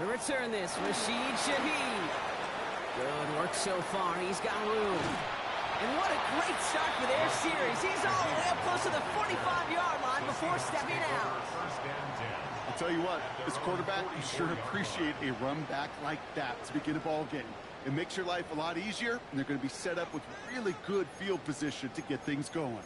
To return this, Rashid Shaheed. Good work so far. He's got room. And what a great start for their series. He's all the way up close to the 45-yard line before stepping out. I'll tell you what, as a quarterback, you sure appreciate a run back like that to begin a ball game. It makes your life a lot easier, and they're going to be set up with really good field position to get things going.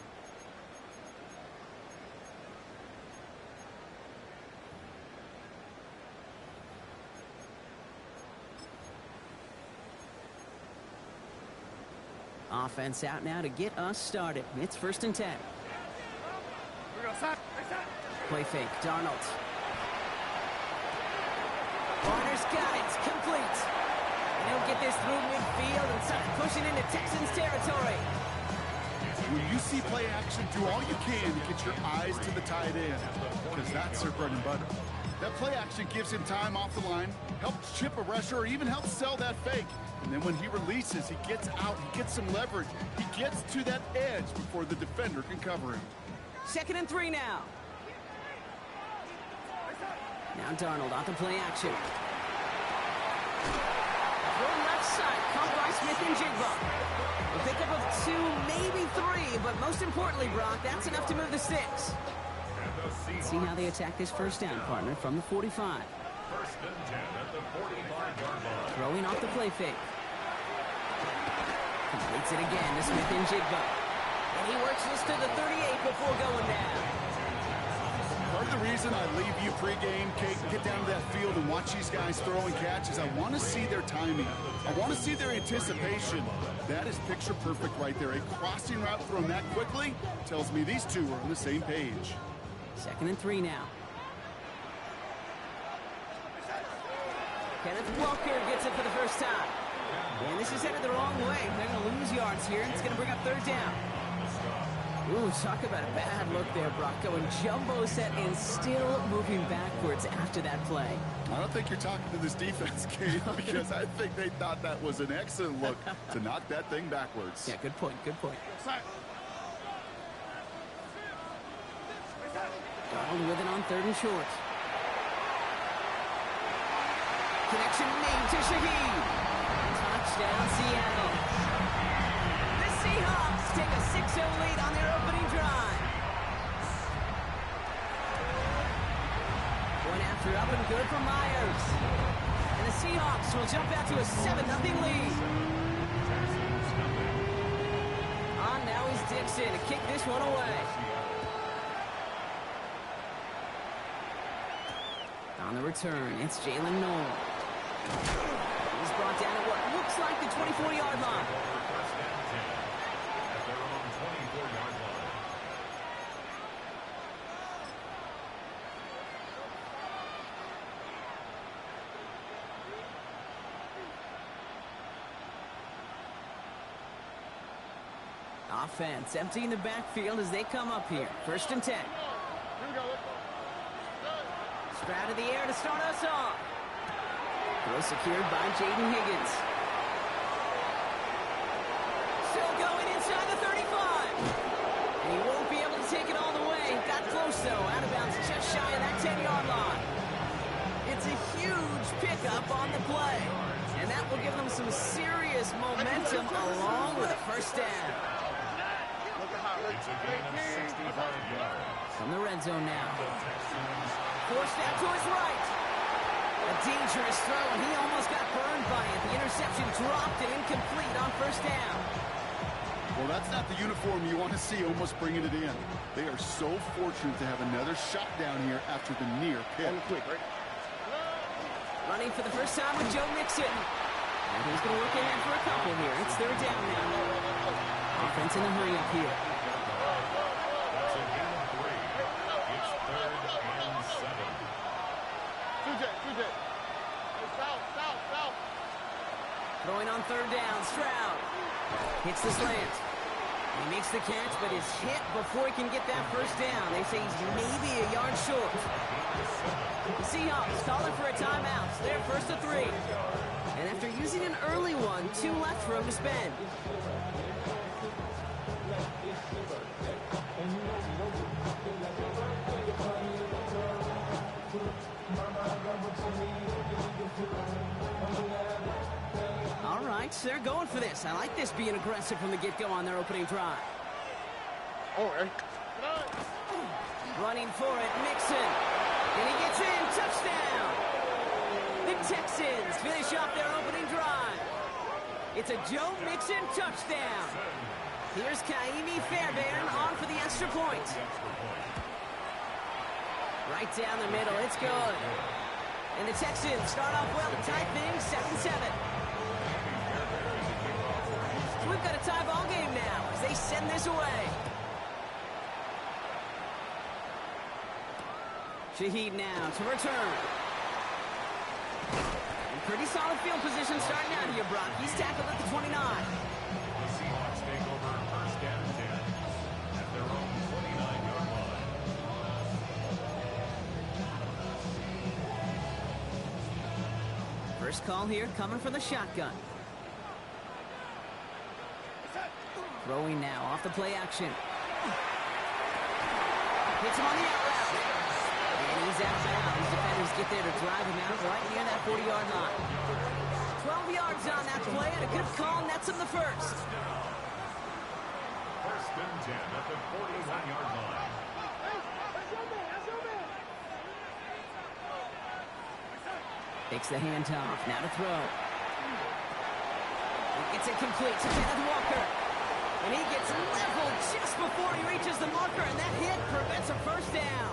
Offense out now to get us started. It's 1st and 10. Play fake, Darnold. Warner's got it, complete. And he'll get this through midfield and start pushing into Texans territory. When you see play action, do all you can to get your eyes to the tight end, because that's their bread and butter. That play action gives him time off the line, helps chip a rusher, or even helps sell that fake. And then when he releases, he gets out, he gets some leverage. He gets to that edge before the defender can cover him. 2nd and 3 now. Now Darnold off the play action. Throw left side, caught by Smith and Jigba. A pickup of 2, maybe 3, but most importantly, Brock, that's enough to move the sticks. Let's see how they attack this 1st down, partner, from the 45. 1st and 10 at the 45-yard line. Throwing off the play fake. Completes it again to Smith and Jigba. And he works this to the 38 before going down. Part of the reason I leave you pregame, Kate, get down to that field and watch these guys throw and catch is I want to see their timing. I want to see their anticipation. That is picture perfect right there. A crossing route thrown that quickly tells me these two are on the same page. 2nd and 3 now. Kenneth Walker gets it for the 1st time. And this is headed the wrong way. They're going to lose yards here, and it's going to bring up 3rd down. Ooh, talk about a bad look there, Brock. Going jumbo set and still moving backwards after that play. I don't think you're talking to this defense, Kate, because I think they thought that was an excellent look to knock that thing backwards. Yeah, good point, good point. Darnold with it on 3rd and short. Connection made to Shaheed. Touchdown, Seattle. The Seahawks take a 6-0 lead on their opening drive. One after up and good for Myers. And the Seahawks will jump out to a 7-0 lead. On now is Dixon to kick this one away. On the return, it's Jalen Noel. He's brought down at what looks like the 24-yard line. At their own 24-yard line. Offense emptying the backfield as they come up here. 1st and 10. Here we go. Sprout of the air to start us off. Throw secured by Jaden Higgins. Still going inside the 35. And he won't be able to take it all the way. Got close, though. Out of bounds just shy of that 10-yard line. It's a huge pickup on the play. And that will give them some serious momentum along with a 1st down. It's a gain of 65 yards. From the red zone now. Forced out to his right. A dangerous throw, and he almost got burned by it. The interception dropped and incomplete on 1st down. Well, that's not the uniform you want to see almost bringing it in. They are so fortunate to have another shot down here after the near pick. Running for the 1st time with Joe Mixon. And he's going to look ahead for a couple here. It's 3rd down now. Offense in the hurry up here. That's a gain of 3. It's 3rd and 7. TJ. South. Throwing on 3rd down, Stroud. Hits the slant. He makes the catch, but is hit before he can get that 1st down. They say he's maybe a yard short. The Seahawks calling for a timeout. So they're 1st to 3. And after using an early one, 2 left for him to spend. right, they're going for this. I like this being aggressive from the get-go on their opening drive. Oh, hey. Running for it, Mixon. And he gets in, touchdown. The Texans finish off their opening drive. It's a Joe Mixon touchdown. Here's Kaimi Fairbairn on for the extra point. Right down the middle, it's good. And the Texans start off well to tie things 7-7. So we've got a tie ball game now as they send this away. Shaheed now to return. And pretty solid field position starting out here, Brock. He's tackled at the 29. The Seahawks take over first down and 10 at their own 29-yard line. First call here coming from the shotgun. Throwing now off the play action. Hits him on the out route. And he's out of bounds. Defenders get there to drive him out right near that 40-yard line. 12 yards on that play, and a good call nets him the first. First and 10 at the 41-yard line. Takes the handoff. Now to throw. It's incomplete to Kenneth Walker. And he gets leveled just before he reaches the marker, and that hit prevents a first down.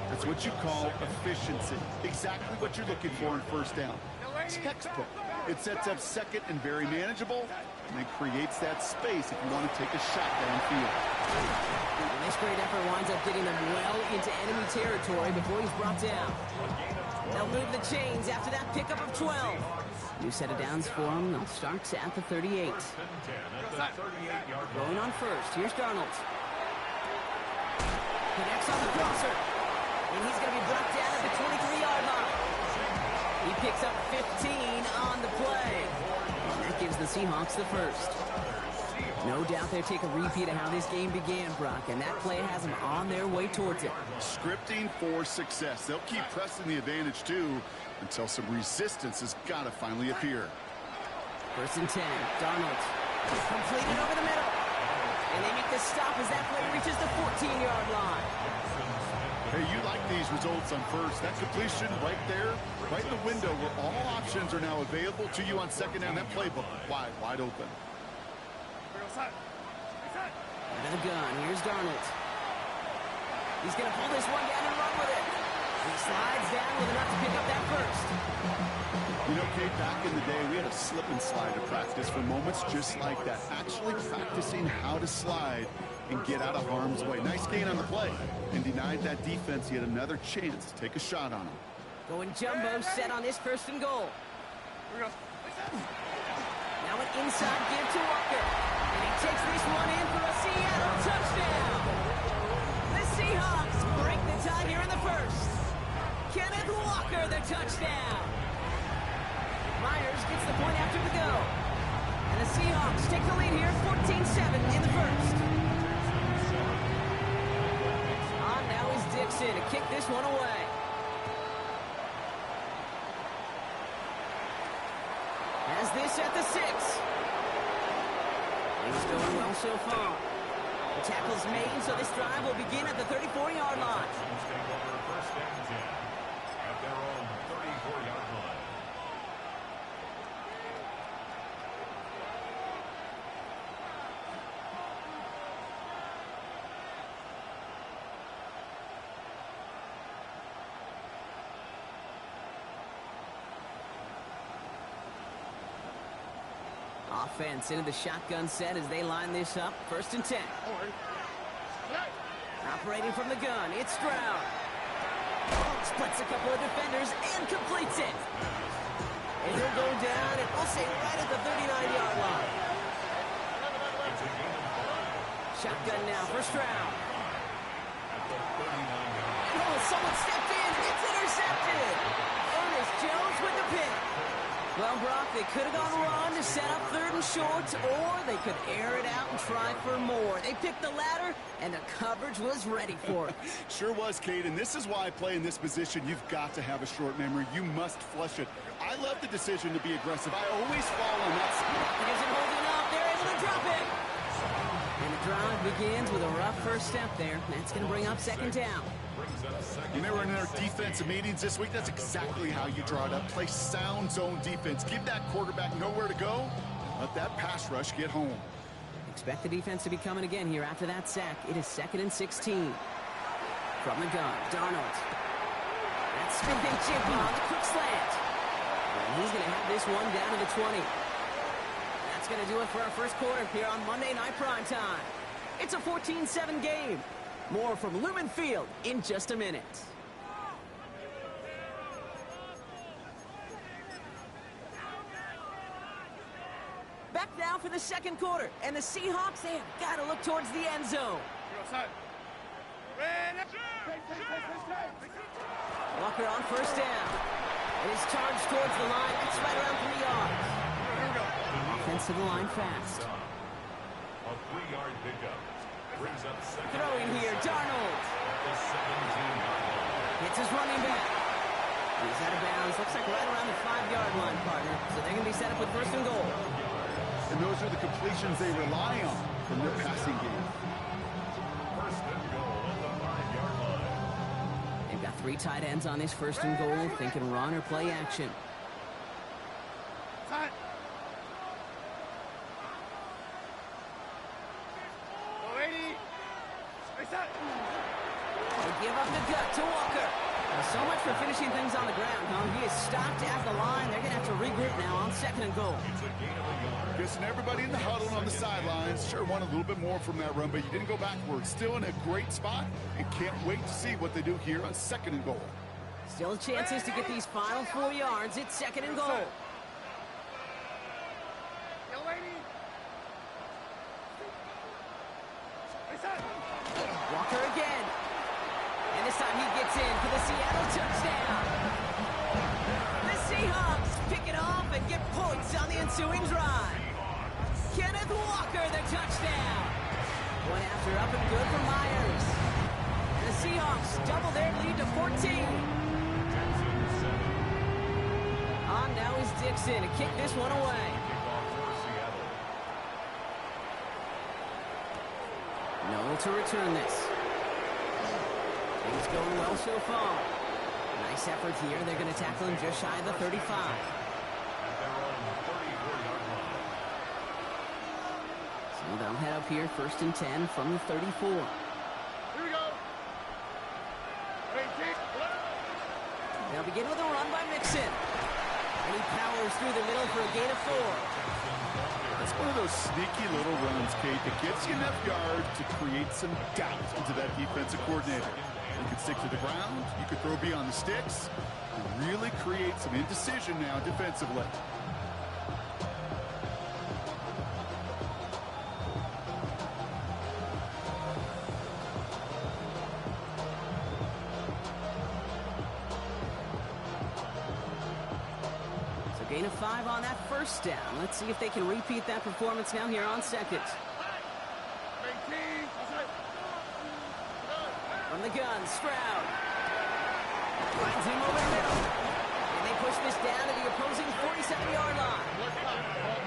That's what you call efficiency. Exactly what you're looking for in first down. Textbook. It sets up second and very manageable, and it creates that space if you want to take a shot downfield. And this great effort winds up getting them well into enemy territory before he's brought down. They'll move the chains after that pickup of 12. New set of downs for them. They'll start at the 38. Going on first. Here's Darnold. Connects on the crosser. And he's going to be brought down at the 23-yard line. He picks up 15 on the play. And that gives the Seahawks the first. No doubt they take a repeat of how this game began, Brock, and that play has them on their way towards it. Scripting for success. They'll keep pressing the advantage, too, until some resistance has got to finally appear. First and 10, Darnold. Completed over the middle. And they make the stop as that play reaches the 14-yard line. Hey, you like these results on first. That completion right there, right in the window where all options are now available to you on second down. That playbook wide open. Out of the gun, here's Darnold. He's going to pull this one down and run with it. He slides down with enough to pick up that first. You know, Kate, back in the day, we had a slip and slide to practice for moments just like that. Actually practicing how to slide and get out of harm's way. Nice gain on the play. And denied that defense yet another chance to take a shot on him. Going jumbo set on this first and goal. Now an inside give to Walker. And he takes this one in for a Seattle touchdown. The Seahawks break the tie here in the first. Kenneth Walker, the touchdown. Myers gets the point after the go. And the Seahawks take the lead here, 14-7 in the first. On now is Dixon to kick this one away. Has this at the 6. Things going well so far. The tackle's made, so this drive will begin at the 34-yard line. Take over first and 10 at their own 34-yard line. Offense into the shotgun set as they line this up. First and 10. Operating from the gun, it's Stroud. Splits a couple of defenders and completes it. And he'll go down, and we'll say right at the 39-yard line. Shotgun now for Stroud. Oh, someone stepped in. It's intercepted. Ernest Jones with the pick. Well, Brock, they could have gone run to set up 3rd and short, or they could air it out and try for more. They picked the latter, and the coverage was ready for it. Sure was, Kate, and this is why I play in this position. You've got to have a short memory. You must flush it. I love the decision to be aggressive. I always fall on that spot. It isn't holding up. They're able to drop it. And the drive begins with a rough first step there. That's going to bring up 2nd down. When they were in their defensive meetings this week, that's exactly how you draw it up. Play sound zone defense. Give that quarterback nowhere to go. Let that pass rush get home. Expect the defense to be coming again here after that sack. It is 2nd and 16. From the gun, Darnold. That's spinning chip on the quick slant. And he's going to have this one down to the 20. That's going to do it for our first quarter here on Monday Night Primetime. It's a 14-7 game. More from Lumen Field in just a minute. Back now for the second quarter. And the Seahawks, they have got to look towards the end zone. Walker on first down. It is charged towards the line. It's right around 3 yards. Offense to the line fast. A 3-yard pickup. Brings up 2nd. Throwing here, Darnold. The 17-yard line. Hits his running back. He's out of bounds. Looks like right around the 5-yard line, partner. So they're going to be set up with 1st and goal. And those are the completions they rely on from their passing game. 1st and goal at the 5-yard line. They've got 3 tight ends on this 1st and goal, thinking run or play action. They give up the gut to Walker. Well, so much for finishing things on the ground, huh? He is stopped at the line. They're going to have to regroup now on 2nd and goal. It's a gain of a yard. Guessing everybody in the huddle on the sidelines sure want a little bit more from that run, but you didn't go backwards. Still in a great spot, and can't wait to see what they do here on 2nd and goal. Still chances to get these final 4 yards. It's 2nd and goal. Walker again. And this time he gets in for the Seattle touchdown. The Seahawks pick it off and get points on the ensuing drive. Kenneth Walker, the touchdown. One after up and good for Myers. And the Seahawks double their lead to 14. On now is Dixon to kick this one away. Noel to return this. Things going well so far. Nice effort here. They're going to tackle him just shy of the 35. So they'll head up here 1st and 10 from the 34. Here we go. They'll begin with a run by Mixon. And he powers through the middle for a gain of 4. It's one of those sneaky little runs, Kate, that gets you enough yards to create some doubt into that defensive coordinator. You can stick to the ground, you can throw beyond the sticks, and really create some indecision now defensively. Gain of 5 on that first down. Let's see if they can repeat that performance now here on 2nd. From the gun, Stroud. Finds him over the middle. And they push this down to the opposing 47-yard line.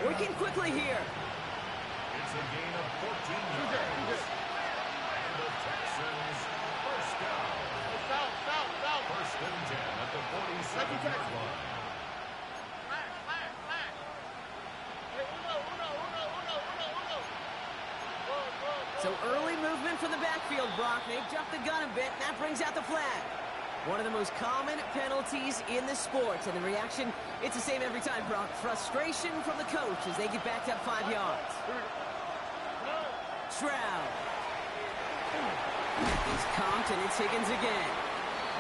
Working quickly here. It's a gain of 14 yards. And the Texans first down. 1st and 10 at the 47-yard line. So early movement from the backfield, Brock. They jumped the gun a bit, and that brings out the flag. One of the most common penalties in the sport. And the reaction, it's the same every time, Brock. Frustration from the coach as they get backed up 5 yards. Stroud. He's comped, and it's Higgins again.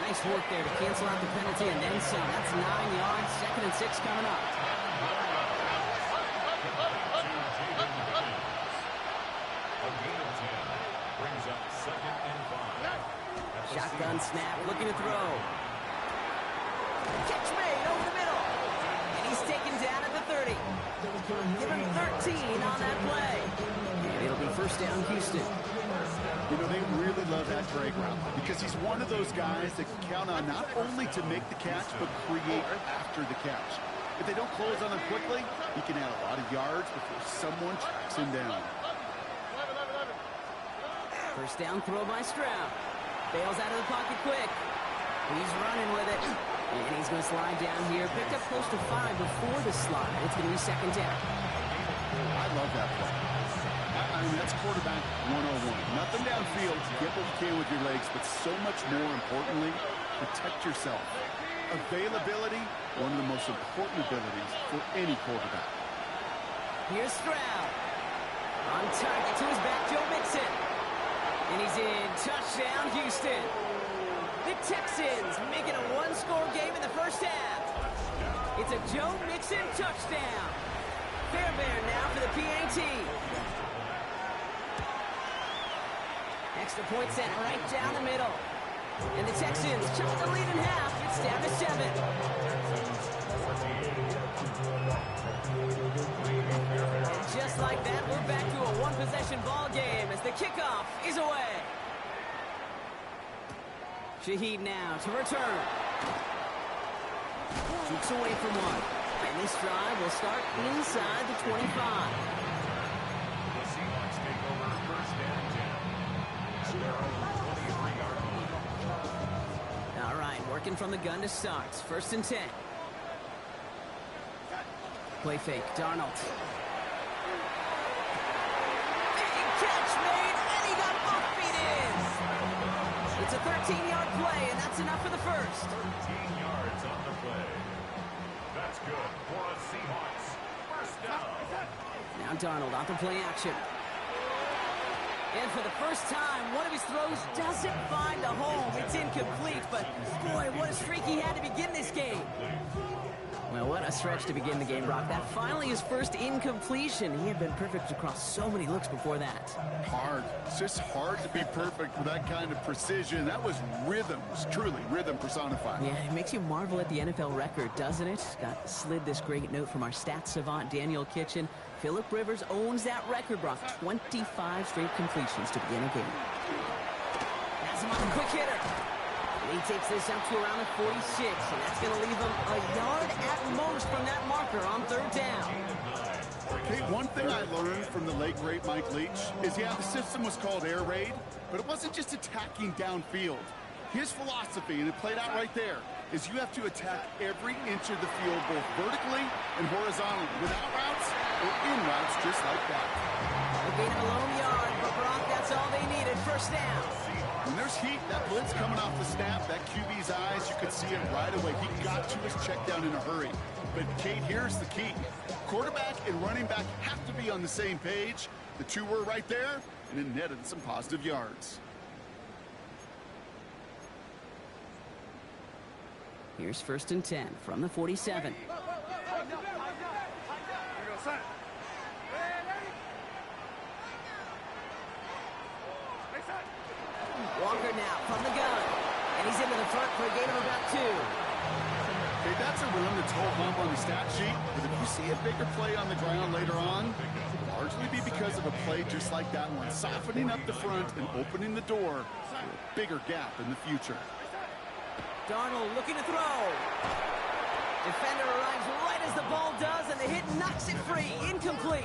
Nice work there to cancel out the penalty and then some. That's 9 yards. 2nd and 6 coming up. Shotgun snap, looking to throw. Catch made over the middle. And he's taken down at the 30. Give him 13 on that play. And it'll be first down, Houston. You know, they really love that drag route because he's one of those guys that can count on not only to make the catch, but create after the catch. If they don't close on him quickly, he can add a lot of yards before someone tracks him down. First down throw by Stroud. Bails out of the pocket quick. He's running with it. And he's going to slide down here. Picked up close to 5 before the slide. It's going to be second down. I love that play. I mean, that's quarterback 101. Nothing downfield. Get what you can with your legs, but so much more importantly, protect yourself. Availability, one of the most important abilities for any quarterback. Here's Stroud. On target to his back, Joe Mixon. And he's in. Touchdown, Houston. The Texans make it a one-score game in the first half. It's a Joe Mixon touchdown. Fairbairn now for the PAT. Extra point set right down the middle. And the Texans chop the lead in half. It's down to 7. And just like that, we're back to a one-possession ball game as the kickoff is away. Shaheed now to return. Keeps away from one. And this drive will start inside the 25. The Seahawks take over first and 10 at their own 23-yard line. All right, working from the gun to start. First and 10. Play fake, Darnold. Big catch made, and he got both feet in. It's a 13-yard play, and that's enough for the first. 13 yards on the play. That's good for a Seahawks. First down. Now Darnold off the play action. And for the first time, one of his throws doesn't find a home. It's incomplete, but boy, what a streak he had to begin this game. Well, what a stretch to begin the game, Brock. That finally his first incompletion. He had been perfect across so many looks before that. Hard. It's just hard to be perfect with that kind of precision. That was rhythm. It was truly rhythm personified. Yeah, it makes you marvel at the NFL record, doesn't it? Got slid this great note from our stats savant, Daniel Kitchen. Phillip Rivers owns that record, Brock. 25 straight completions to begin a game. Has him on a quick hitter. And he takes this up to around the 46, and that's going to leave him a yard at most from that marker on third down. Okay, one thing I learned from the late, great Mike Leach is, yeah, the system was called air raid, but it wasn't just attacking downfield. His philosophy, and it played out right there, is you have to attack every inch of the field, both vertically and horizontally, without routes or in routes just like that. A gain of a lone yard, but Brock, that's all they needed. First down. When there's heat, that blitz coming off the snap, that QB's eyes, you could see it right away. He got to his check down in a hurry. But, Kate, here's the key. Quarterback and running back have to be on the same page. The two were right there, and it netted some positive yards. Here's first and 10 from the 47. Walker now from the gun. And he's into the front for a gain of about 2. Okay, that's a run that's whole bump on the stat sheet. But if you see a bigger play on the ground later on, it'll largely be because of a play just like that one, softening up the front and opening the door to a bigger gap in the future. Darnold looking to throw. Defender arrives right as the ball does, and the hit knocks it free. Incomplete.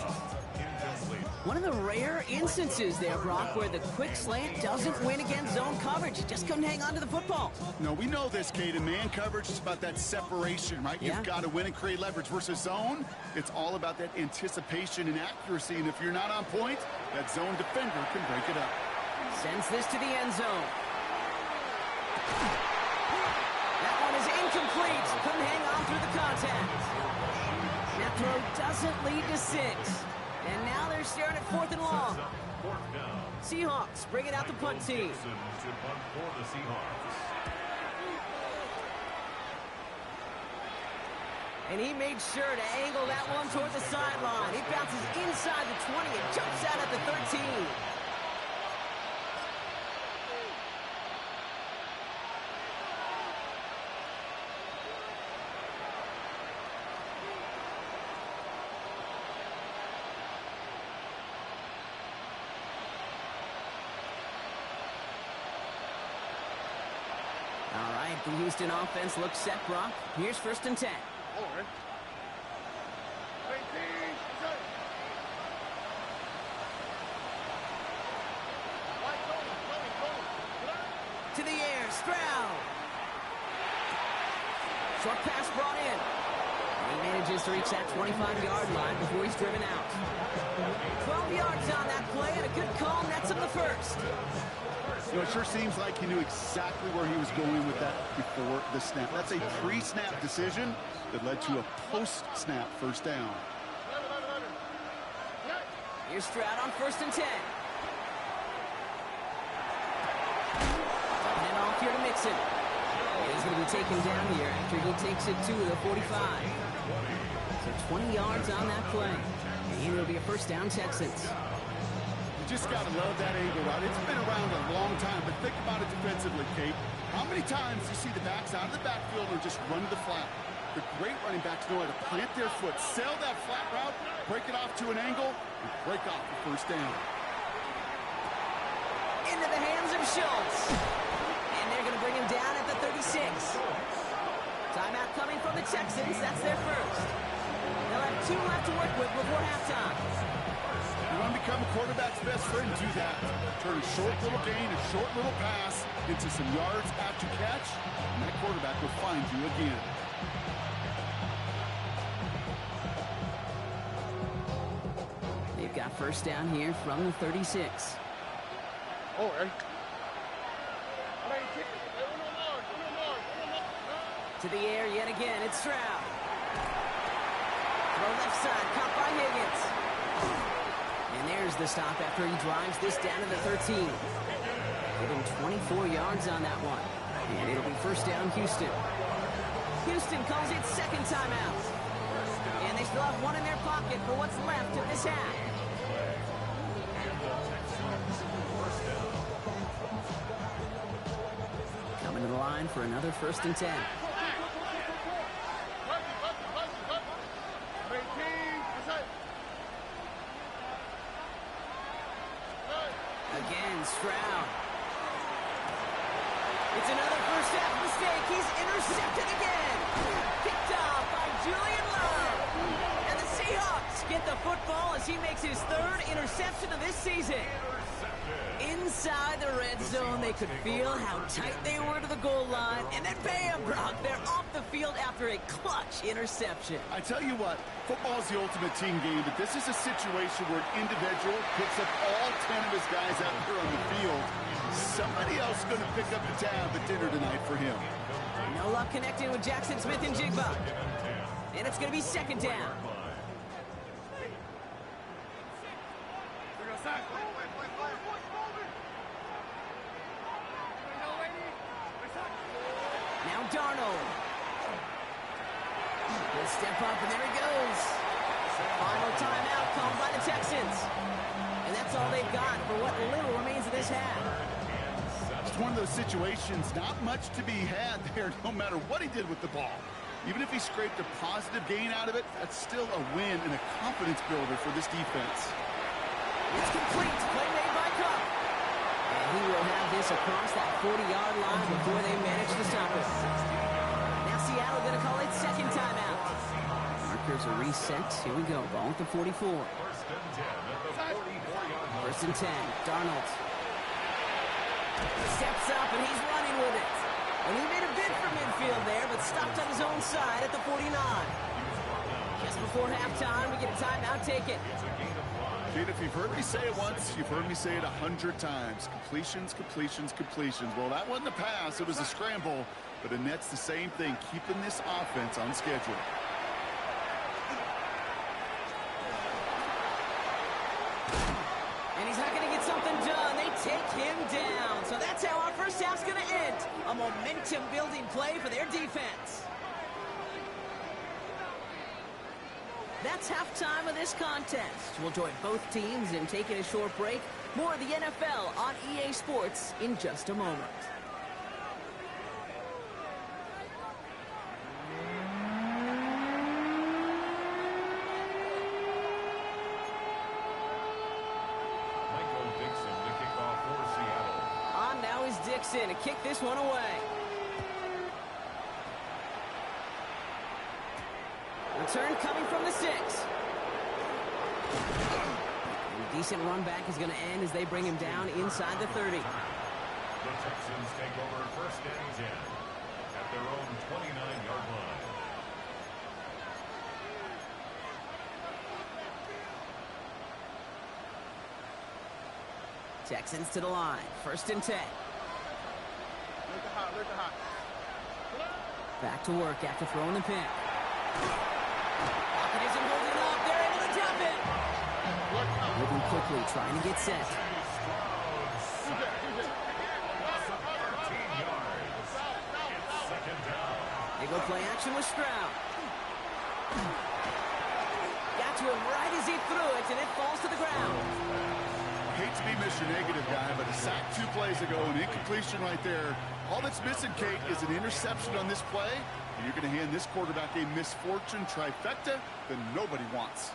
One of the rare instances there, Brock, where the quick slant doesn't win against zone coverage. He just couldn't hang on to the football. No, we know this, Kate. In man coverage, it's about that separation, right? Yeah. You've got to win and create leverage versus zone. It's all about that anticipation and accuracy, and if you're not on point, that zone defender can break it up. Sends this to the end zone. That one is incomplete. Couldn't hang on through the contact. That throw doesn't lead to 6. And now they're staring at 4th and long. Seahawks bringing out the punt team. And he made sure to angle that one toward the sideline. He bounces inside the 20 and jumps out at the 13. All right, the Houston offense looks set, Brock. Here's 1st and 10. Oh, right. To the air, Stroud. Short pass brought in. And he manages to reach that 25-yard line before he's driven out. 12 yards on that play, and a good call nets him the first. You know, it sure seems like he knew exactly where he was going with that before the snap. That's a pre-snap decision that led to a post-snap first down. Here's Stroud on 1st and 10. Dropping it off here to Mixon. He's going to be taken down here after he takes it to the 45. So 20 yards on that play. And it'll be a first down, Texans. You just got to love that angle, right? It's been around a long time, but think about it defensively, Kate. How many times do you see the backs out of the backfield or just run to the flat? The great running backs know how to plant their foot, sail that flat route, break it off to an angle, and break off the first down. Into the hands of Schultz. And they're going to bring him down at the 36. Timeout coming from the Texans. That's their first. They'll have 2 left to work with before halftime. You want to become a quarterback's best friend, do that. Turn a short little gain, a short little pass into some yards after catch, and that quarterback will find you again. They've got first down here from the 36. Oh, right. To the air yet again, it's Stroud. Throw left side, caught by Higgins. And there's the stop after he drives this down to the 13. Give him 24 yards on that one. And it'll be first down, Houston. Houston calls it second timeout. And they still have one in their pocket for what's left of this half. Coming to the line for another 1st and 10. Again, Stroud. It's another first half mistake. He's intercepted again. Picked off by Julian Love. And the Seahawks get the football as he makes his 3rd interception of this season. Inside the red zone, they could feel how tight they were to the goal line. And then bam, Brock, they're off the field after a clutch interception. I tell you what, football's the ultimate team game, but this is a situation where an individual picks up all 10 of his guys out here on the field. Somebody else is going to pick up the tab at dinner tonight for him. No luck connecting with Jackson Smith and Jigba. And it's going to be second down. Now Darnold. He'll step up, and there he goes. Final timeout called by the Texans. And that's all they've got for what little remains of this half. It's one of those situations, not much to be had there, no matter what he did with the ball. Even if he scraped a positive gain out of it, that's still a win and a confidence builder for this defense. It's complete. Play made by Cup. And he will have this across that 40-yard line before they manage to stop it. Now Seattle going to call it second timeout. Markers are reset. Here we go. Ball at the 44. First and 10. Darnold. Steps up, and he's running with it. And he made a bid for midfield there, but stopped on his own side at the 49. Just before halftime, we get a timeout taken. Dude, if you've heard me say it once, you've heard me say it 100 times. Completions, completions, completions. Well, that wasn't a pass. It was a scramble. But Annette's the same thing, keeping this offense on schedule. And he's not going to get something done. They take him down. So that's how our first half's going to end. A momentum-building play for their defense. That's halftime of this contest. We'll join both teams in taking a short break. More of the NFL on EA Sports in just a moment. Dixon to kick off for Seattle. On now is Dixon to kick this one away. Return coming from the 6. A decent run back is going to end as they bring him down inside the 30. The Texans take over first and 10 at their own 29-yard line. Texans to the line. First and 10. Back to work after throwing the pick. Pocket isn't holding up. They're able to drop it. Moving quickly, trying to get set. They go play action with Stroud. Got to him right as he threw it, and it falls to the ground. Hate to be Mr. Negative guy, but a sack 2 plays ago, an incompletion right there. All that's missing, Kate, is an interception on this play, and you're going to hand this quarterback a misfortune trifecta that nobody wants.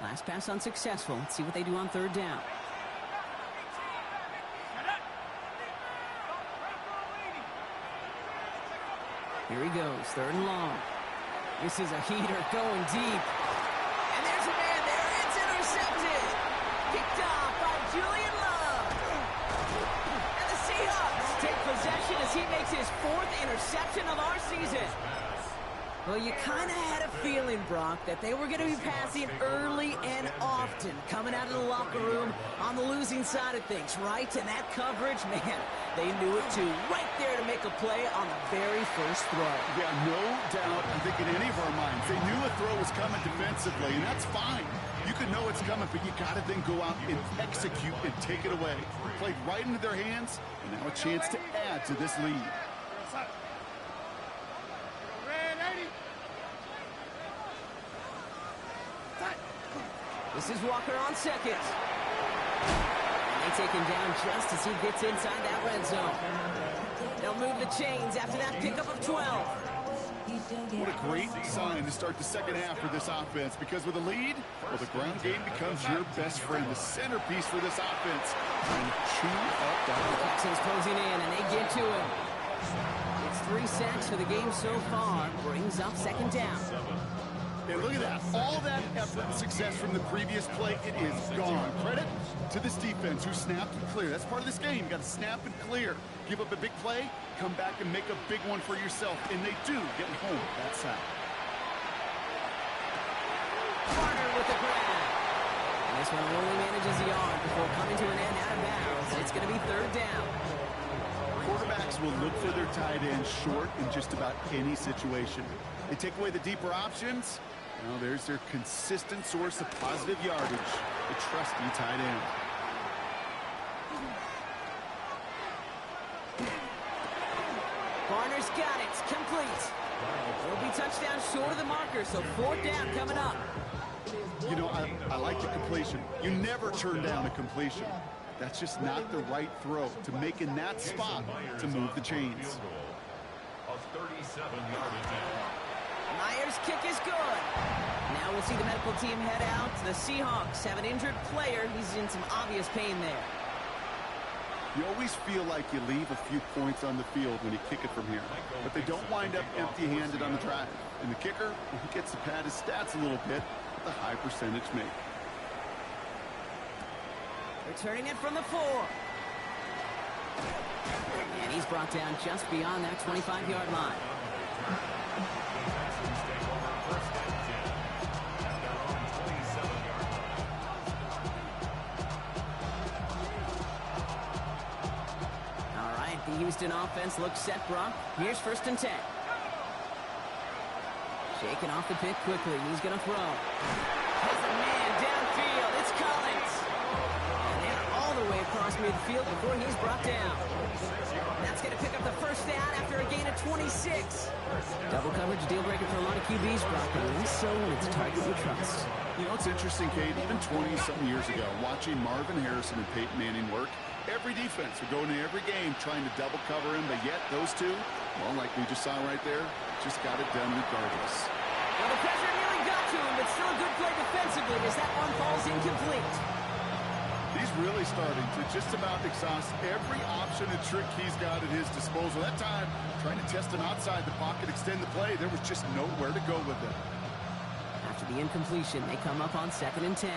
Last pass unsuccessful. Let's see what they do on third down. Here he goes, third and long. This is a heater going deep. And there's a man there. It's intercepted. Picked off by Julian Love. And the Seahawks take possession as he makes his 4th interception of our season. Well, you kind of had a feeling, Brock, that they were going to be passing early and often, coming out of the locker room on the losing side of things, right? And that coverage, man, they knew it too. Right there to make a play on the very first throw. Yeah, no doubt. I think in any of our minds, they knew a throw was coming defensively, and that's fine. You could know it's coming, but you got to then go out and execute and take it away. Played right into their hands, and now a chance to add to this lead. This is Walker on second. And they take him down just as he gets inside that red zone. They'll move the chains after that pickup of 12. What a great sign to start the second half for this offense, because with a lead, well, the ground game becomes your best friend, the centerpiece for this offense. And chew up that. Texans closing in, and they get to him. It's 3 sacks for the game so far. Brings up second down. And look at that. All that effort and success from the previous play, it is gone. Credit to this defense who snapped and cleared. That's part of this game. You got to snap and clear. Give up a big play, come back and make a big one for yourself. And they do get home that sack. Carter with the grab. And this one only manages the arm before coming to an end out of bounds. It's going to be third down. Quarterbacks will look for their tight end short in just about any situation. They take away the deeper options. Well, there's their consistent source of positive yardage, the trusty tight end. Barner's got it. Complete. It'll be touchdown short of the marker, so 4th down coming up. You know, I like the completion. You never turn down a completion. That's just not the right throw to make in that spot to move the chains. A 37-yard attempt. Myers' kick is good. Now we'll see the medical team head out. The Seahawks have an injured player. He's in some obvious pain there. You always feel like you leave a few points on the field when you kick it from here. But they don't wind up empty-handed on the drive. And the kicker, he gets to pad his stats a little bit with a high percentage make. Returning it from the 4. And he's brought down just beyond that 25-yard line. The Houston offense looks set, Brock. Here's 1st and 10. Shaking off the pick quickly. He's going to throw. Has a man downfield. It's Collins. And they're all the way across midfield before he's brought down. That's going to pick up the 1st down after a gain of 26. Double coverage deal breaker for a lot of QBs, Brock. At least so when it's a target you trust. You know, it's interesting, Kate, even 20-something years ago, watching Marvin Harrison and Peyton Manning work, every defense would go into every game trying to double cover him, but yet those two, well, like we just saw right there, just got it done regardless. Well, the pressure nearly got to him, but still a good play defensively as that one falls incomplete. These really starting to just about exhaust every option and trick he's got at his disposal. That time, trying to test an outside the pocket, extend the play, there was just nowhere to go with it. After the incompletion, they come up on 2nd and 10.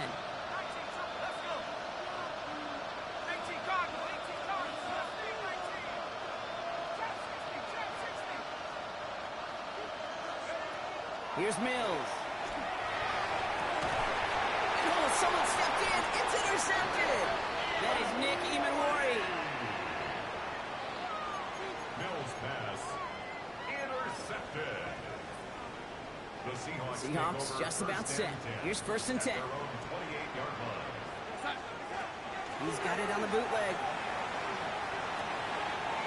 Here's Mills. Oh, someone stepped in. It's intercepted. That is Nick Emanwari. Mills pass intercepted. The Seahawks just about set. Here's 1st and 10. He's got it on the bootleg.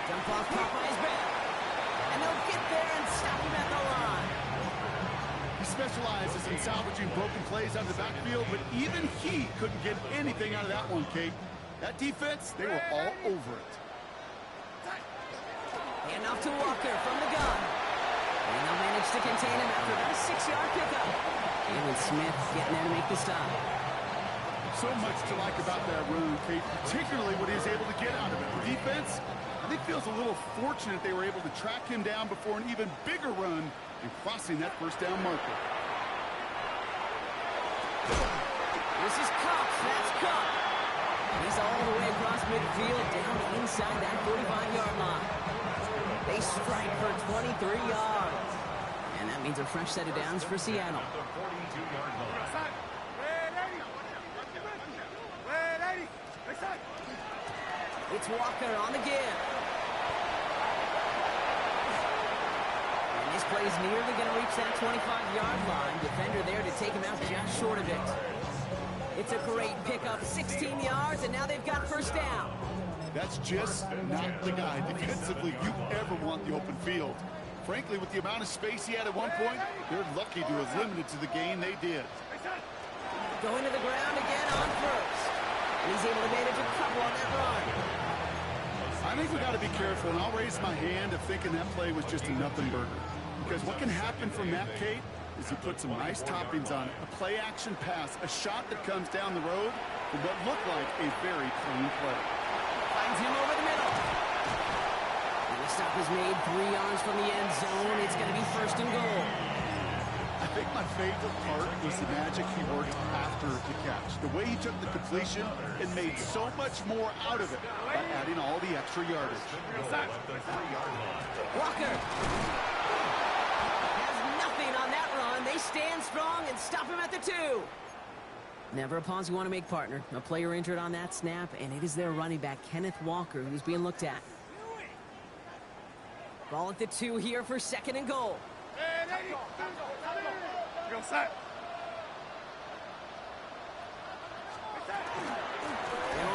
Jump off Popeye's back. And they'll get there and stop him at the line. He specializes in salvaging broken plays out of the backfield, but even he couldn't get anything out of that one, Kate. That defense, they were all over it. Hand off to Walker from the gun. And they'll manage to contain him after about a 6-yard pickup. Jalen Smith getting there to make the stop. So much to like about that run, Kate, particularly what he was able to get out of it. The defense, I think, feels a little fortunate they were able to track him down before an even bigger run and crossing that 1st down marker. This is Cup. That's Cup. He's all the way across midfield, down inside that 45-yard line. They strike for 23 yards. And that means a fresh set of downs for Seattle. It's Walker on the give. And this play is nearly going to reach that 25-yard line. Defender there to take him out just short of it. It's a great pickup, 16 yards, and now they've got 1st down. That's just not the guy defensively you ever want the open field. Frankly, with the amount of space he had at one point, they're lucky to have limited to the gain they did. Going to the ground again on 1st. And he's able to manage a couple on that run. I think we got to be careful, and I'll raise my hand of thinking that play was just a nothing burger. Because what can happen from that, Kate, is he put some nice toppings on it. A play-action pass, a shot that comes down the road for what looked like a very clean play. Finds him over the middle. And the stop is made 3 yards from the end zone. It's going to be 1st and goal. I think my favorite part was the magic he worked after the catch. The way he took the completion and made so much more out of it by adding all the extra yardage. Walker has nothing on that run. They stand strong and stop him at the 2. Never a pause you want to make, partner. A player injured on that snap, and it is their running back, Kenneth Walker, who's being looked at. Ball at the 2 here for 2nd and goal. They'll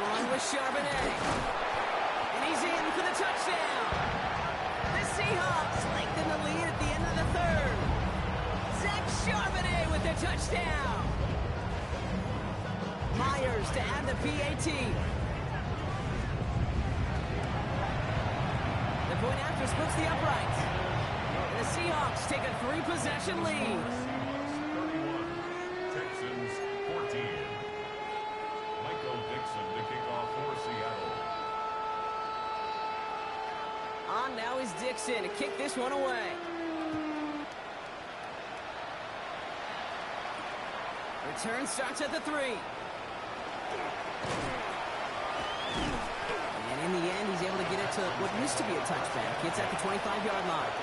run with Charbonnet. And he's in for the touchdown. The Seahawks lengthen the lead at the end of the 3rd. Zach Charbonnet with the touchdown. Myers to add the PAT. The point after splits the uprights. The Seahawks take a 3-possession lead. 31, Texans 14. Michael Dixon to kick off for Seattle. On now is Dixon to kick this one away. Return starts at the 3. And in the end, he's able to get it to what used to be a touchback. It's at the 25-yard line.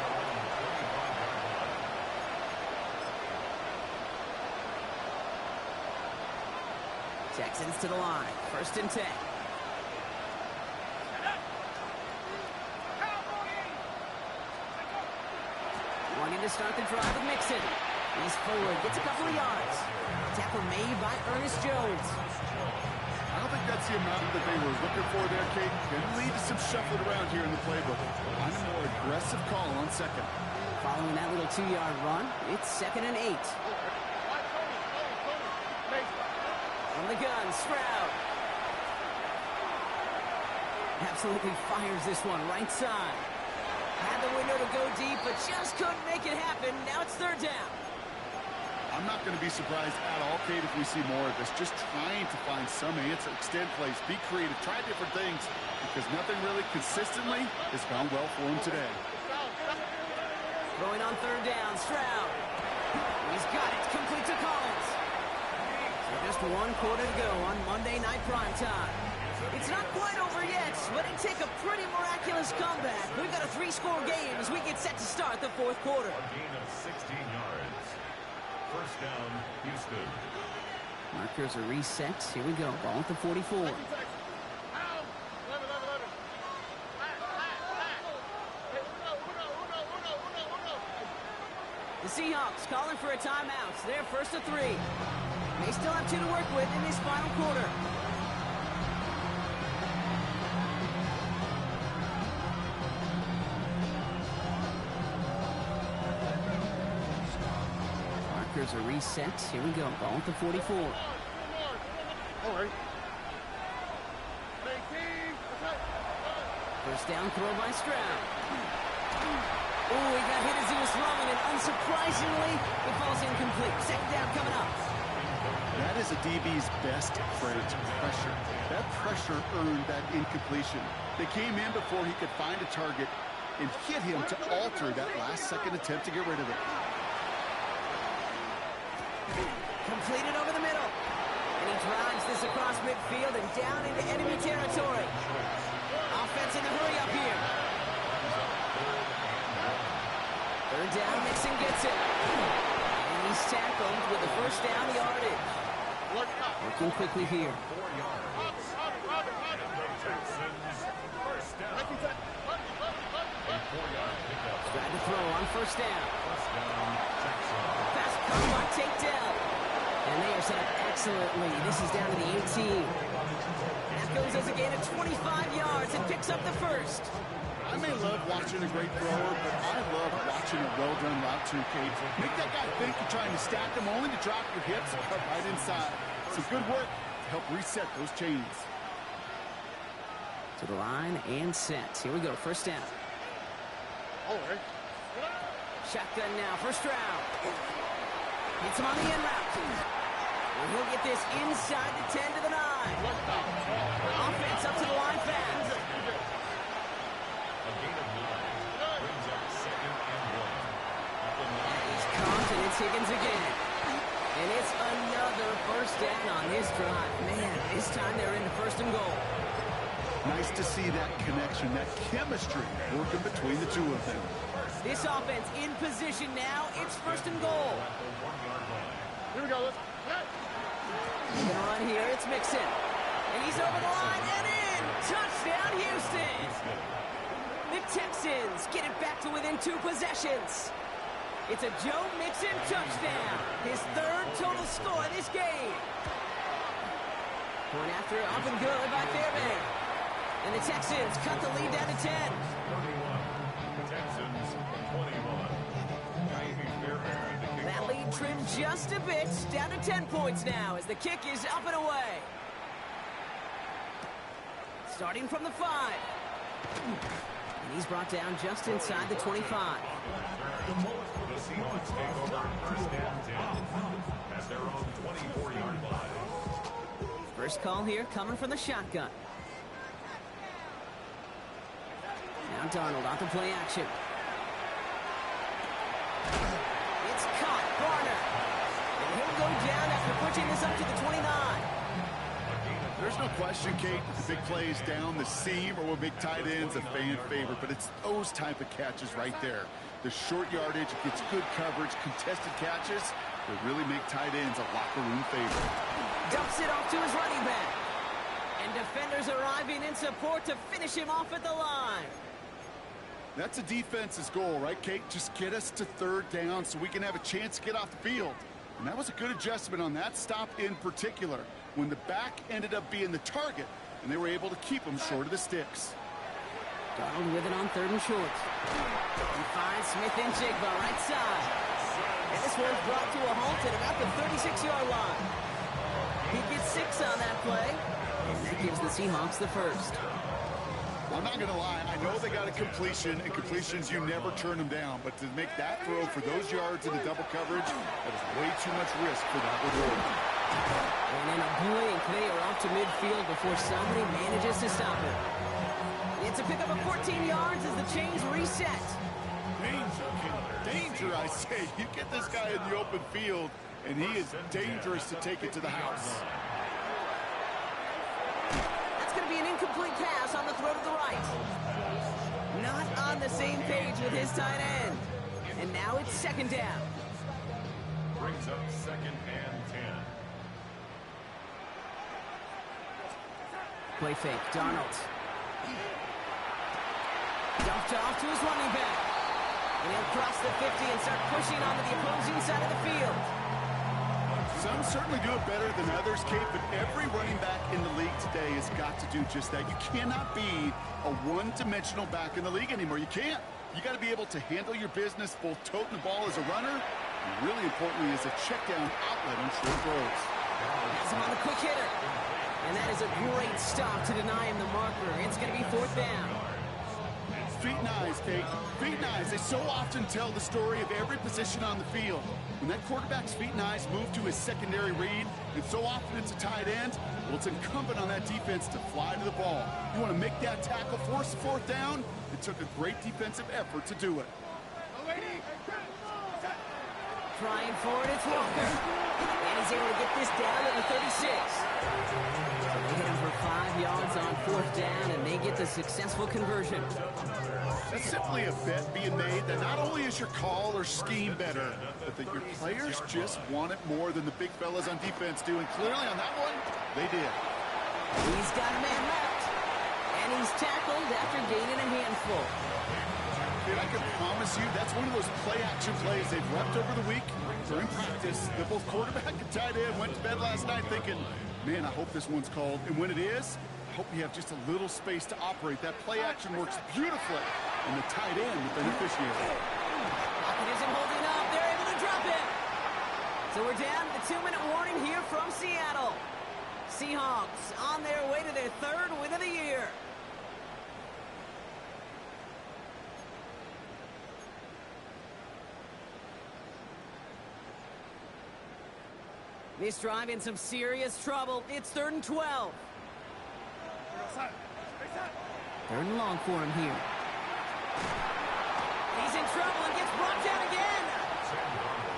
Texans to the line. 1st and 10. Wanting to start the drive with Mixon. He's forward, gets a couple of yards. Tackle made by Ernest Jones. I don't think that's the amount that they were looking for there, Kate. Can lead to some shuffling around here in the playbook. On a more aggressive call on 2nd. Following that little 2-yard run, it's 2nd and 8. From the gun, Stroud. Absolutely fires this one right side. Had the window to go deep, but just couldn't make it happen. Now it's 3rd down. I'm not going to be surprised at all, Kate, if we see more of this. Just trying to find some answer, extend plays, be creative, try different things, because nothing really consistently has gone well for him today. Throwing on third down, Stroud. He's got it, complete to Collins. So just one quarter to go on Monday Night Primetime. It's not quite over yet, but it'd take a pretty miraculous comeback. We've got a 3-score game as we get set to start the fourth quarter. A gain of 16 yards. First down, Houston. Markers are reset. Here we go. Ball at the 44. The Seahawks calling for a timeout. They're first to 3. They still have 2 to work with in this final quarter. Markers are reset. Here we go. Ball at the 44. All right. First down throw by Stroud. Oh, he got hit as he was throwing, and unsurprisingly, it falls incomplete. Second down coming up. That is a DB's best friend, pressure. That pressure earned that incompletion. They came in before he could find a target and hit him to alter that last-second attempt to get rid of it. Completed over the middle. And he drives this across midfield and down into enemy territory. Offense in the hurry up here. Third down, Mixon gets it. And he's tackled with the first down yardage. Working quickly here. 4 yards. The Texans, first down. A 4-yard pickup. Tried to throw on first down. First down, Texans. Fast combine takedown. And they are set up excellently. This is down to the 18. That goes as a gain of 25 yards and picks up the first. I may love watching a great thrower, but I love watching a well-done route too, Kate. Make that guy think you're trying to stack him only to drop your hips and cut right inside. Some good work to help reset those chains. To the line and set. Here we go. First down. All right. Shotgun now. First round. Hits him on the end route. And he'll get this inside the 10 to the 9. Offense up to the line fast. A gain of 9. Brings up second and 1. He's caught, and it's Higgins again. And it's another first down on this drive. Man, this time they're into first and goal. Nice to see that connection, that chemistry working between the two of them. This offense in position now. It's first and goal. Here we go. He's gonna run here. It's Mixon. And he's over the line and in. Touchdown, Houston. The Texans get it back to within 2 possessions. It's a Joe Mixon touchdown. His 3rd total score this game. Point after up and good by Fairbank. And the Texans cut the lead down to 10. 31. Texans 21. That lead trimmed just a bit. Down to 10 points now as the kick is up and away. Starting from the 5. And he's brought down just inside the 25. The Seahawks take over first and 10 at their own 24-yard line. First call here coming from the shotgun. Now Darnold out to play action. It's caught. Garner. And he'll go down after pushing this up to the 29. There's no question, Kate, the big plays down the seam or will make tight ends a fan favorite, but it's those type of catches right there. The short yardage, gets good coverage, contested catches that really make tight ends a locker room favorite. Dumps it off to his running back. And defenders arriving in support to finish him off at the line. That's a defense's goal, right, Kate? Just get us to 3rd down so we can have a chance to get off the field. And that was a good adjustment on that stop in particular, when the back ended up being the target, and they were able to keep him short of the sticks. Donald with it on 3rd and short. He finds Smith and Jigba right side. And this one's brought to a halt at about the 36-yard line. He gets 6 on that play, and that gives the Seahawks the first. I'm not going to lie. I know they got a completion, and completions, you never turn them down. But to make that throw for those yards in the double coverage, that is way too much risk for that reward. And in a blink, they are off to midfield before somebody manages to stop him. It's a pickup of 14 yards as the chains reset. Danger, I say. You get this guy in the open field, and he is dangerous to take it to the house. That's going to be an incomplete pass on the throw to the right. Not on the same page with his tight end. And now it's second down. Brings up 2nd and 10. Play fake, Darnold. Dumped off to his running back. And he'll cross the 50 and start pushing onto the opposing side of the field. Some certainly do it better than others, Kate, but every running back in the league today has got to do just that. You cannot be a one-dimensional back in the league anymore. You can't. You got to be able to handle your business, both toting the ball as a runner, and really importantly as a check-down outlet on short throws. Has him on the quick hitter. And that is a great stop to deny him the marker. It's going to be 4th down. Feet and eyes, Kate. Feet and eyes. They so often tell the story of every position on the field. When that quarterback's feet and eyes move to his secondary read, and so often it's a tight end, well, it's incumbent on that defense to fly to the ball. You want to make that tackle, force the 4th down? It took a great defensive effort to do it. Trying for it, it's Walker. And he's able to get this down at the 36. So they hit him for 5 yards on 4th down, and they get the successful conversion. That's simply a bet being made that not only is your call or scheme better, but that your players just want it more than the big fellas on defense do. And clearly on that one, they did. He's got a man left. And he's tackled after gaining a handful. Dude, I can promise you that's one of those play-action plays they've repped over the week during practice. That both quarterback and tight end went to bed last night thinking, man, I hope this one's called. And when it is, I hope you have just a little space to operate. That play-action works beautifully, and the tight end, the beneficiary. Pocket isn't holding up. They're able to drop it. So we're down to the 2-minute warning here from Seattle. Seahawks on their way to their 3rd win of the year. This drive in some serious trouble. It's 3rd and 12. 3rd and long for him here. He's in trouble and gets brought down again.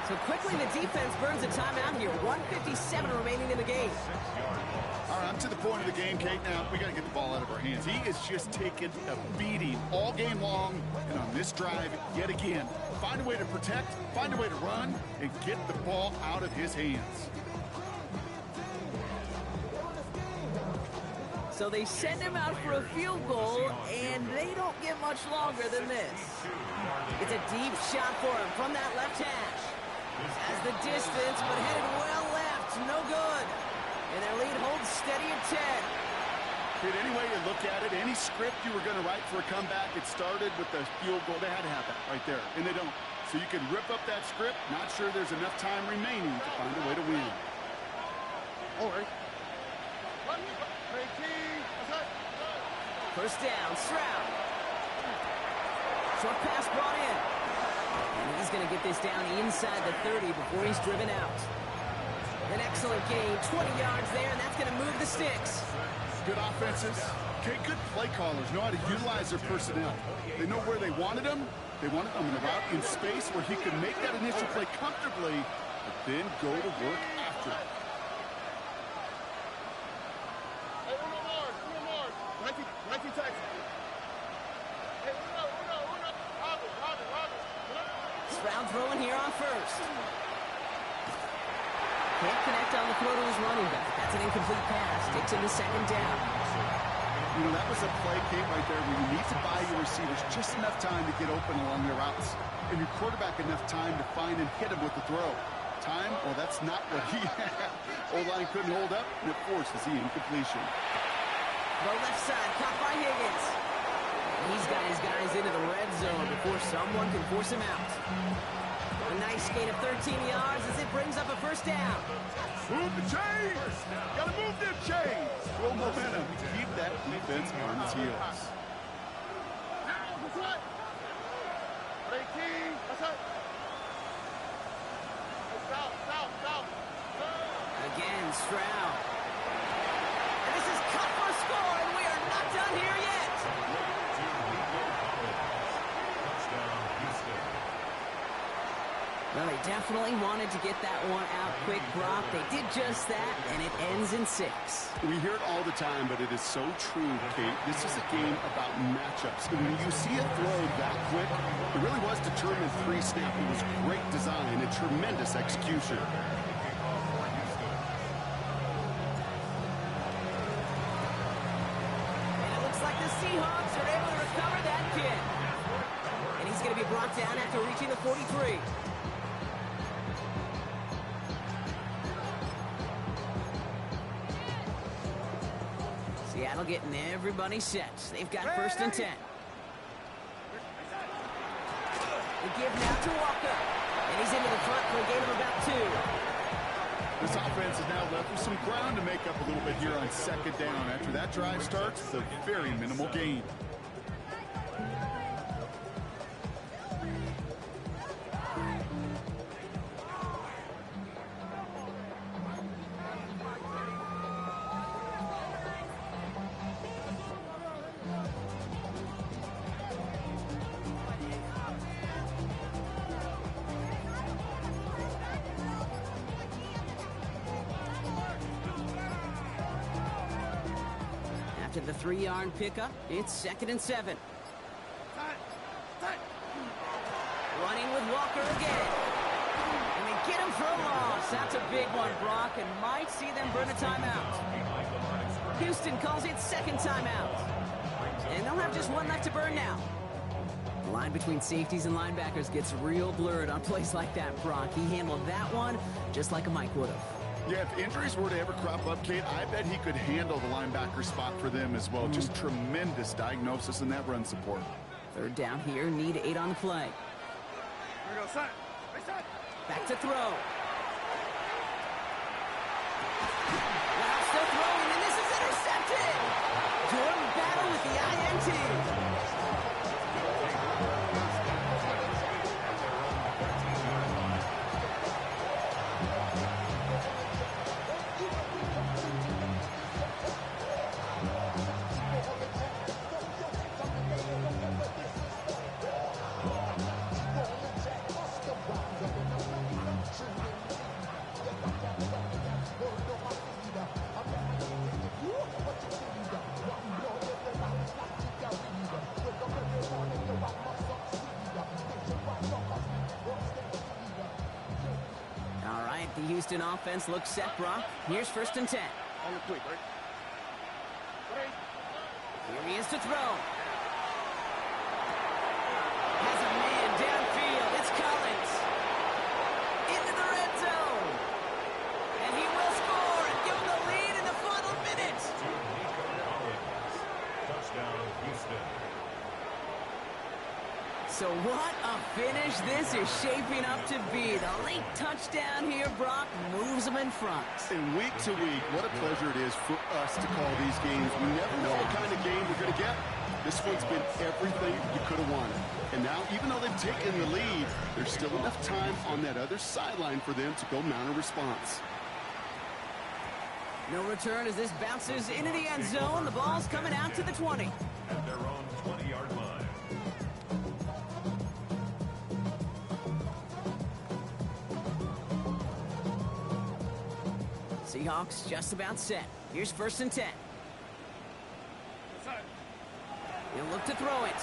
So quickly the defense burns a timeout here. 1:57 remaining in the game. All right, I'm to the point of the game, Kate. Now, we got to get the ball out of our hands. He is just taking a beating all game long, and on this drive, yet again. Find a way to protect, find a way to run, and get the ball out of his hands. So they send him out for a field goal, and they don't get much longer than this. It's a deep shot for him from that left hash. Has the distance, but headed well left. No good. And their lead holds steady at 10. Dude, any way you look at it, any script you were going to write for a comeback, it started with the field goal. They had to have that right there, and they don't. So you can rip up that script. Not sure there's enough time remaining to find a way to win. All right. First down, Stroud. Short pass brought in. And he's going to get this down inside the 30 before he's driven out. An excellent gain, 20 yards there, and that's going to move the sticks. Good offenses. Okay, good play callers know how to utilize their personnel. They know where they wanted them. They wanted them in a route in space where he could make that initial play comfortably, but then go to work after it. Stroud throwing here on first. Can't connect on the throw to his running back. That's an incomplete pass. Takes him to 2nd down. You know, that was a play, Kate, right there where you need to buy your receivers just enough time to get open along their routes. And your quarterback enough time to find and hit him with the throw. Time? Well, that's not what he had. O-line couldn't hold up, and it forces the incompletion. The left side, caught by Higgins. He's got his guys into the red zone before someone can force him out. A nice gain of 13 yards as it brings up a first down. Move the chains! Gotta move them chains! Full momentum to keep that defense on its heels. Again, Stroud. And this is cut for a score, and we are not done here yet. Well, they definitely wanted to get that one out quick, Brock. They did just that, and it ends in 6. We hear it all the time, but it is so true, Kate. This is a game about matchups. And when you see a throw that quick, it really was determined pre-snap. It was great design and tremendous execution. And it looks like the Seahawks are able to recover that kid. And he's going to be brought down after reaching the 43. Seattle getting everybody set. They've got 1st and 10. The give now to Walker. And he's into the front for a gain of about 2. This offense is now left with some ground to make up a little bit here on 2nd down. After that drive starts, it's a very minimal gain. After the 3-yard pickup, it's 2nd and 7. Running with Walker again. And they get him for a loss. That's a big one, Brock, and might see them burn a timeout. Houston calls it 2nd timeout. And they'll have just one left to burn now. The line between safeties and linebackers gets real blurred on plays like that, Brock. He handled that one just like a Mike would have. Yeah, if injuries were to ever crop up, Kate, I bet he could handle the linebacker spot for them as well. Just tremendous diagnosis in that run support. 3rd down here, need 8 on the play. Back to throw. Wow, still throwing, and this is intercepted! Jordan Battle with the INT. The Houston offense looks set, Brock. Here's 1st and 10. On the quick, right? Here he is to throw. Has a man downfield. It's Collins. Into the red zone. And he will score and give them the lead in the final minute. Touchdown, Houston. So what a finish this is shaping up to be. The late touchdown here, Brock, moves them in front. And week to week, what a pleasure it is for us to call these games. We never know what kind of game we're going to get. This one's been everything you could have wanted. And now, even though they've taken the lead, there's still enough time on that other sideline for them to go mount a response. No return as this bounces into the end zone. The ball's coming out to the 20. At their own 20-yard line. Seahawks just about set. Here's 1st and 10. He'll look to throw it.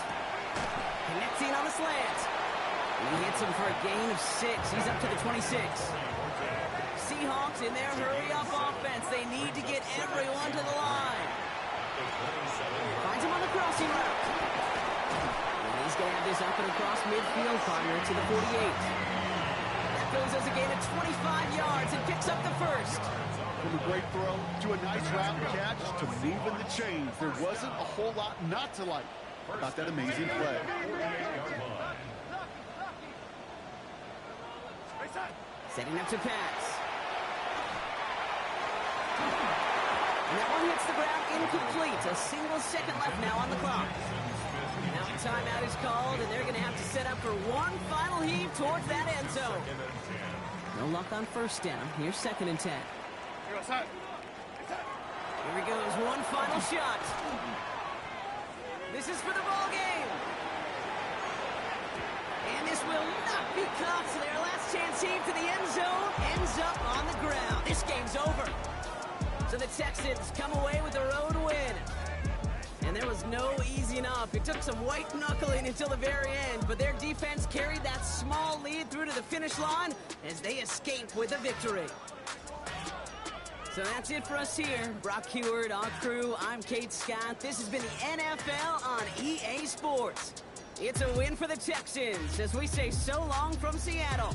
Connecting on the slant. And he hits him for a gain of 6. He's up to the 26. Seahawks in their hurry-up offense. They need to get everyone to the line. Finds him on the crossing route. And he's going to have this up and across midfield, partner, to the 48. That goes as a gain of 25 yards and picks up the 1st. From a great throw to a nice route and catch to moving the chains. There wasn't a whole lot not to like about that amazing play. Setting up to pass. And that one hits the ground incomplete. A single second left now on the clock. Now a timeout is called, and they're going to have to set up for one final heave towards that end zone. No luck on first down. Here's 2nd and 10. Here he goes, one final shot. This is for the ball game. And this will not be caught, so their last chance heave to the end zone ends up on the ground. This game's over. So the Texans come away with a road win. And there was no easing up. It took some white knuckling until the very end, but their defense carried that small lead through to the finish line as they escape with a victory. So that's it for us here. Brock Heward, our crew, I'm Kate Scott. This has been the NFL on EA Sports. It's a win for the Texans as we say so long from Seattle.